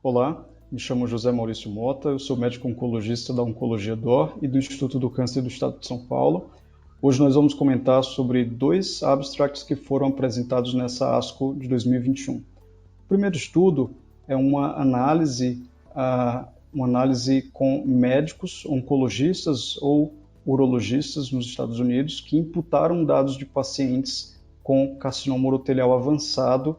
Olá, me chamo José Maurício Mota, eu sou médico oncologista da Oncologia DOR e do Instituto do Câncer do Estado de São Paulo. Hoje nós vamos comentar sobre dois abstracts que foram apresentados nessa ASCO de 2021. O primeiro estudo é uma análise com médicos, oncologistas ou urologistas nos Estados Unidos que imputaram dados de pacientes com carcinoma urotelial avançado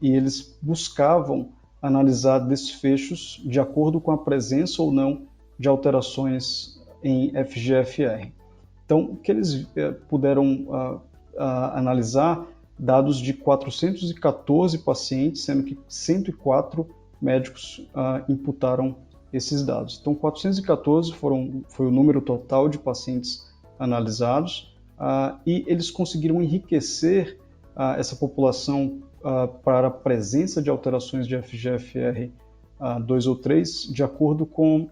e eles buscavam analisar desfechos de acordo com a presença ou não de alterações em FGFR. Então, o que eles puderam analisar dados de 414 pacientes, sendo que 104 médicos imputaram esses dados. Então, 414 foi o número total de pacientes analisados e eles conseguiram enriquecer essa população para a presença de alterações de FGFR 2 ou 3, de acordo com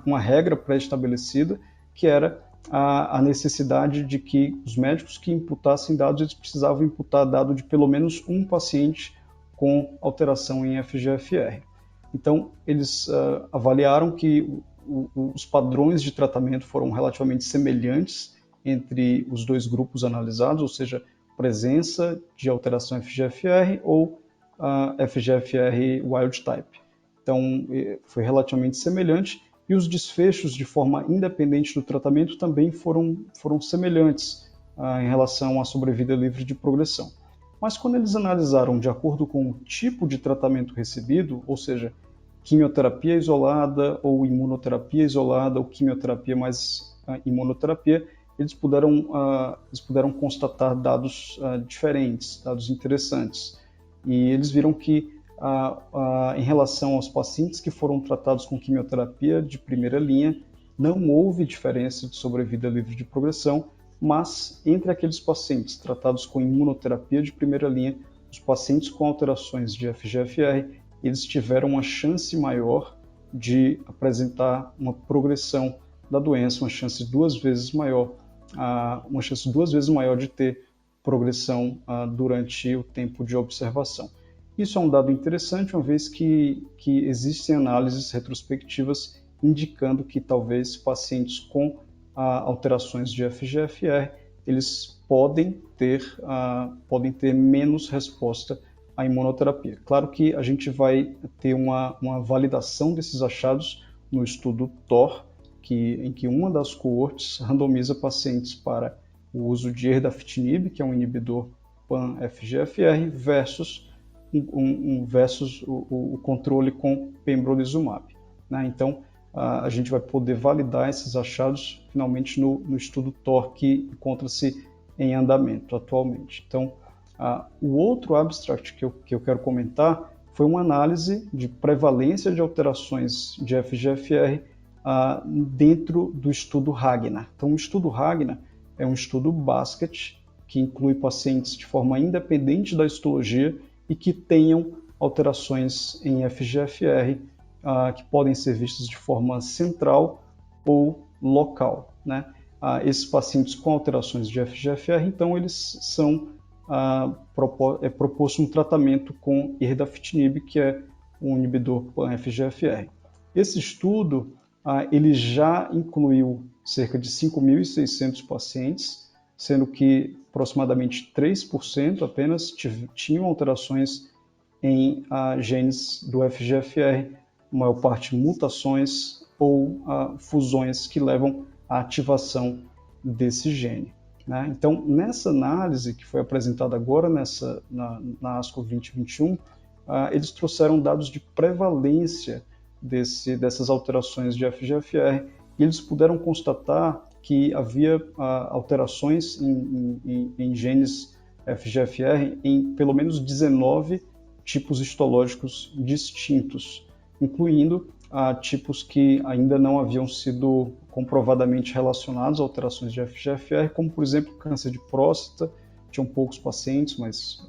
uma regra pré-estabelecida, que era a necessidade de que os médicos que imputassem dados, eles precisavam imputar dado de pelo menos um paciente com alteração em FGFR. Então, eles avaliaram que os padrões de tratamento foram relativamente semelhantes entre os dois grupos analisados, ou seja, presença de alteração FGFR ou FGFR wild type. Então, foi relativamente semelhante e os desfechos de forma independente do tratamento também foram semelhantes em relação à sobrevida livre de progressão. Mas quando eles analisaram de acordo com o tipo de tratamento recebido, ou seja, quimioterapia isolada ou imunoterapia isolada ou quimioterapia mais imunoterapia, eles puderam constatar dados diferentes, dados interessantes. E eles viram que, em relação aos pacientes que foram tratados com quimioterapia de primeira linha, não houve diferença de sobrevida livre de progressão, mas entre aqueles pacientes tratados com imunoterapia de primeira linha, os pacientes com alterações de FGFR, eles tiveram uma chance maior de apresentar uma progressão da doença, uma chance duas vezes maior de ter progressão durante o tempo de observação. Isso é um dado interessante, uma vez que existem análises retrospectivas indicando que talvez pacientes com alterações de FGFR, eles podem ter menos resposta à imunoterapia. Claro que a gente vai ter uma validação desses achados no estudo THOR, em que uma das coortes randomiza pacientes para o uso de erdafitinib, que é um inibidor pan-FGFR, versus o controle com pembrolizumab. Né? Então, a gente vai poder validar esses achados finalmente no estudo THOR, que encontra-se em andamento atualmente. Então, o outro abstract que eu quero comentar foi uma análise de prevalência de alterações de FGFR dentro do estudo Ragnar. Então, o estudo Ragnar é um estudo basket que inclui pacientes de forma independente da histologia e que tenham alterações em FGFR que podem ser vistas de forma central ou local. Né? Esses pacientes com alterações de FGFR, então, eles são proposto um tratamento com erdafitinib, que é um inibidor pan-FGFR. Esse estudo ele já incluiu cerca de 5.600 pacientes, sendo que aproximadamente 3% apenas tinham alterações em genes do FGFR, a maior parte mutações ou fusões que levam à ativação desse gene. Né? Então, nessa análise que foi apresentada agora na ASCO 2021, eles trouxeram dados de prevalência dessas alterações de FGFR e eles puderam constatar que havia alterações em genes FGFR em pelo menos 19 tipos histológicos distintos, incluindo tipos que ainda não haviam sido comprovadamente relacionados a alterações de FGFR, como, por exemplo, câncer de próstata. Tinham poucos pacientes, mas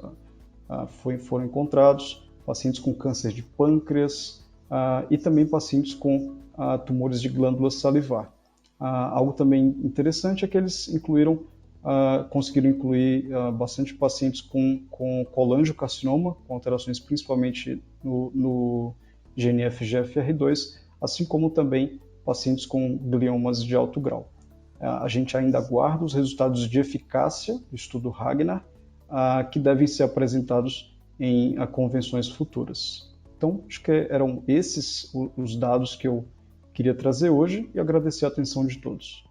foram encontrados, pacientes com câncer de pâncreas e também pacientes com tumores de glândula salivar. Algo também interessante é que eles incluíram conseguiram incluir bastante pacientes com colangiocarcinoma, com alterações principalmente no GNF-GFR2, assim como também pacientes com gliomas de alto grau. A gente ainda aguarda os resultados de eficácia do estudo Ragnar, que devem ser apresentados em convenções futuras. Então, acho que eram esses os dados que eu queria trazer hoje e agradecer a atenção de todos.